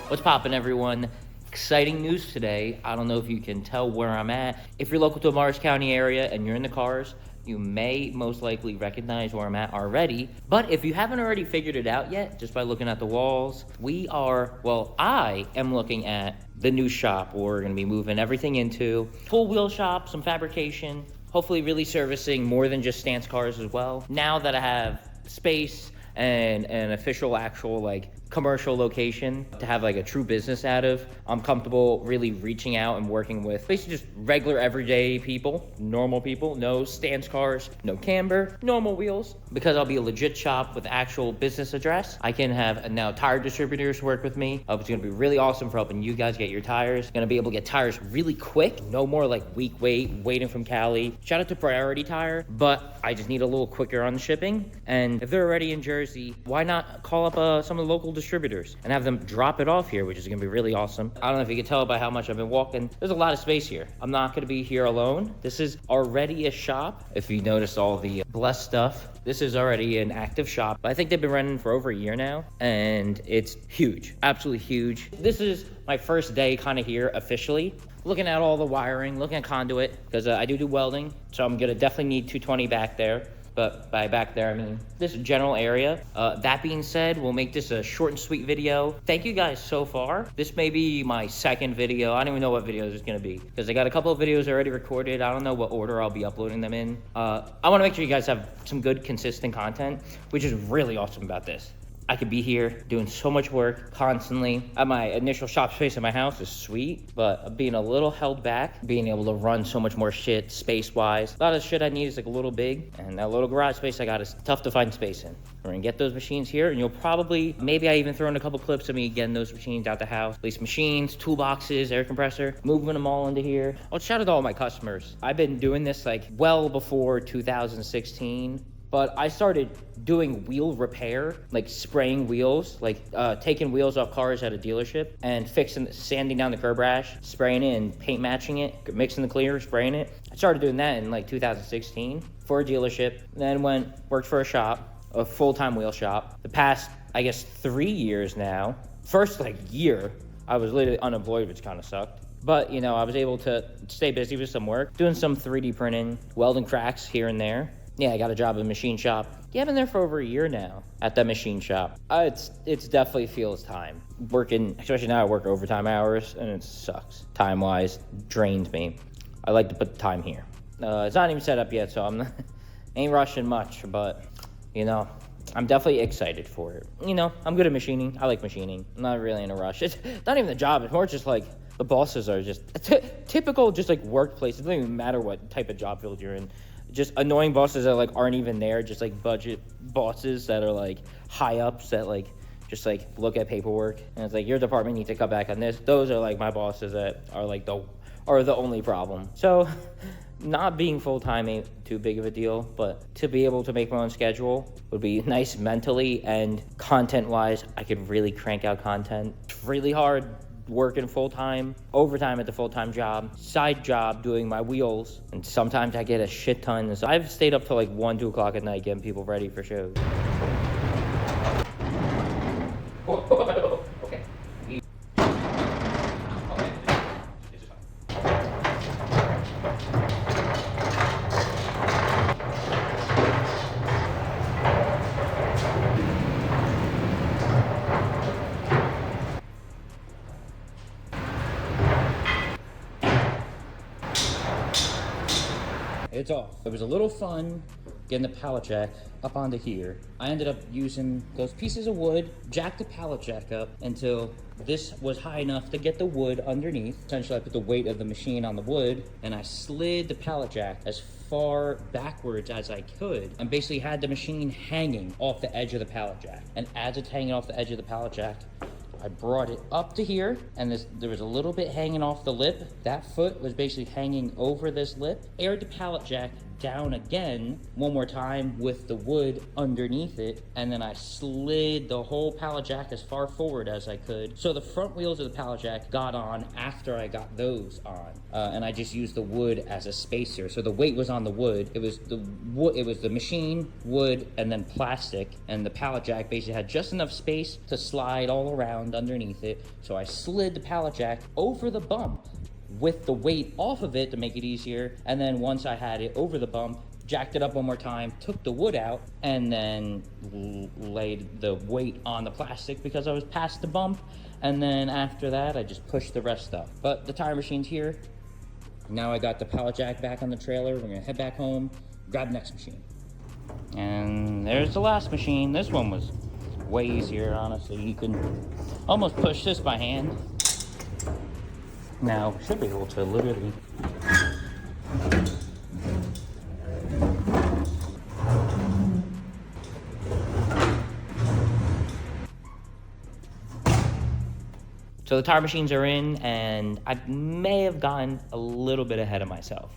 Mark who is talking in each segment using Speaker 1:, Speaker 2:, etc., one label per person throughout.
Speaker 1: What's poppin', everyone? Exciting news today. I don't know if you can tell where I'm at. If you're local to a Morris County area and you're in the cars, you may most likely recognize where I'm at already. But if you haven't already figured it out yet, just by looking at the walls, I am looking at the new shop we're gonna be moving everything into. Full wheel shop, some fabrication, hopefully really servicing more than just stance cars as well. Now that I have space and an official actual like commercial location to have like a true business out of, I'm comfortable really reaching out and working with basically just regular everyday people, normal people, no stance cars, no camber, normal wheels. Because I'll be a legit shop with actual business address, I can have now tire distributors work with me. It's gonna be really awesome for helping you guys get your tires. Gonna be able to get tires really quick, no more like week waiting from Cali. Shout out to Priority Tire, but I just need a little quicker on the shipping. And if they're already in Jersey, why not call up some of the local distributors and have them drop it off here, which is gonna be really awesome. I don't know if you can tell by how much I've been walking. There's a lot of space here. I'm not gonna be here alone. This is already a shop. If you notice all the blessed stuff, this is already an active shop. I think they've been running for over a year now, and it's huge, absolutely huge. This is my first day kind of here officially. Looking at all the wiring, looking at conduit, because I do welding, so I'm gonna definitely need 220 back there. But by back there, I mean this general area. That being said, we'll make this a short and sweet video. Thank you guys so far. This may be my second video. I don't even know what video this is gonna be, because I got a couple of videos already recorded. I don't know what order I'll be uploading them in. I wanna make sure you guys have some good, consistent content, which is really awesome about this. I could be here doing so much work constantly. At my initial shop space in my house is sweet, but being a little held back, being able to run so much more shit space-wise. A lot of the shit I need is like a little big, and that little garage space I got is tough to find space in. We're gonna get those machines here, and you'll probably, maybe I even throw in a couple clips of me getting those machines out the house. These machines, toolboxes, air compressor, moving them all into here. I'll shout out to all my customers. I've been doing this like well before 2016. But I started doing wheel repair, like spraying wheels, like taking wheels off cars at a dealership and sanding down the curb rash, spraying it and paint matching it, mixing the clear, spraying it. I started doing that in like 2016 for a dealership, then worked for a shop, a full-time wheel shop. The past, I guess, 3 years now, first like year, I was literally unemployed, which kind of sucked. But, you know, I was able to stay busy with some work, doing some 3D printing, welding cracks here and there. Yeah, I got a job at a machine shop. Yeah, I've been there for over a year now at that machine shop. It's definitely feels time. Working, especially now I work overtime hours, and it sucks. Time-wise, drains me. I like to put time here. It's not even set up yet, so ain't rushing much, but, you know, I'm definitely excited for it. You know, I'm good at machining. I like machining. I'm not really in a rush. It's not even the job. It's more just like the bosses are just typical, just like workplace. It doesn't even matter what type of job field you're in. Just annoying bosses that like aren't even there, just like budget bosses that are like high ups that like just like look at paperwork and it's like your department needs to cut back on this. Those are like my bosses that are like the only problem. So not being full-time ain't too big of a deal, but to be able to make my own schedule would be nice mentally, and content-wise, I could really crank out content. It's really hard working full-time, overtime at the full-time job, side job doing my wheels, and sometimes I get a shit ton. So I've stayed up till like 1, 2 o'clock at night getting people ready for shows. Okay. It's off. It was a little fun getting the pallet jack up onto here. I ended up using those pieces of wood, jacked the pallet jack up until this was high enough to get the wood underneath. Essentially, I put the weight of the machine on the wood, and I slid the pallet jack as far backwards as I could, and basically had the machine hanging off the edge of the pallet jack. And as it's hanging off the edge of the pallet jack, I brought it up to here, and there was a little bit hanging off the lip. That foot was basically hanging over this lip. Aired the pallet jack down again one more time with the wood underneath it, and then I slid the whole pallet jack as far forward as I could. So the front wheels of the pallet jack got on after I got those on, and I just used the wood as a spacer. So the weight was on the wood. It was the wood. It was the machine, wood, and then plastic, and the pallet jack basically had just enough space to slide all around underneath it. So I slid the pallet jack over the bump with the weight off of it to make it easier, and then once I had it over the bump, jacked it up one more time, took the wood out, and then laid the weight on the plastic because I was past the bump, and then after that I just pushed the rest up. But the tire machine's here. Now I got the pallet jack back on the trailer. We're gonna head back home, grab the next machine. And there's the last machine. This one was way easier, honestly. You can almost push this by hand. Now, should be able to literally. So the tire machines are in, and I may have gotten a little bit ahead of myself.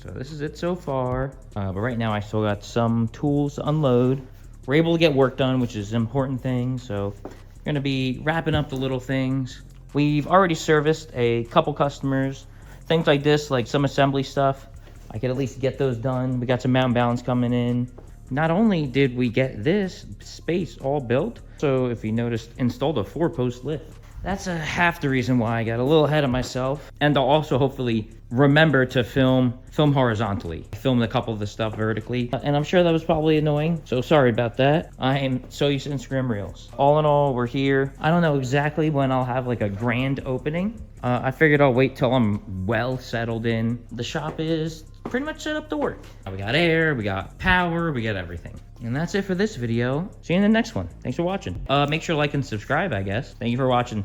Speaker 1: So this is it so far, but right now I still got some tools to unload. We're able to get work done, which is an important thing, so we're gonna be wrapping up the little things. We've already serviced a couple customers. Things like this, like some assembly stuff, I could at least get those done. We got some mount balance coming in. Not only did we get this space all built, so if you noticed, installed a 4-post lift. That's half the reason why I got a little ahead of myself. And I'll also hopefully remember to film horizontally. I filmed a couple of the stuff vertically, and I'm sure that was probably annoying, so sorry about that. I'm so used to Instagram Reels. All in all, we're here. I don't know exactly when I'll have like a grand opening. I figured I'll wait till I'm well settled in. The shop is pretty much set up to work. We got air, we got power, we got everything. And that's it for this video. See you in the next one. Thanks for watching. Make sure to like and subscribe, I guess. Thank you for watching.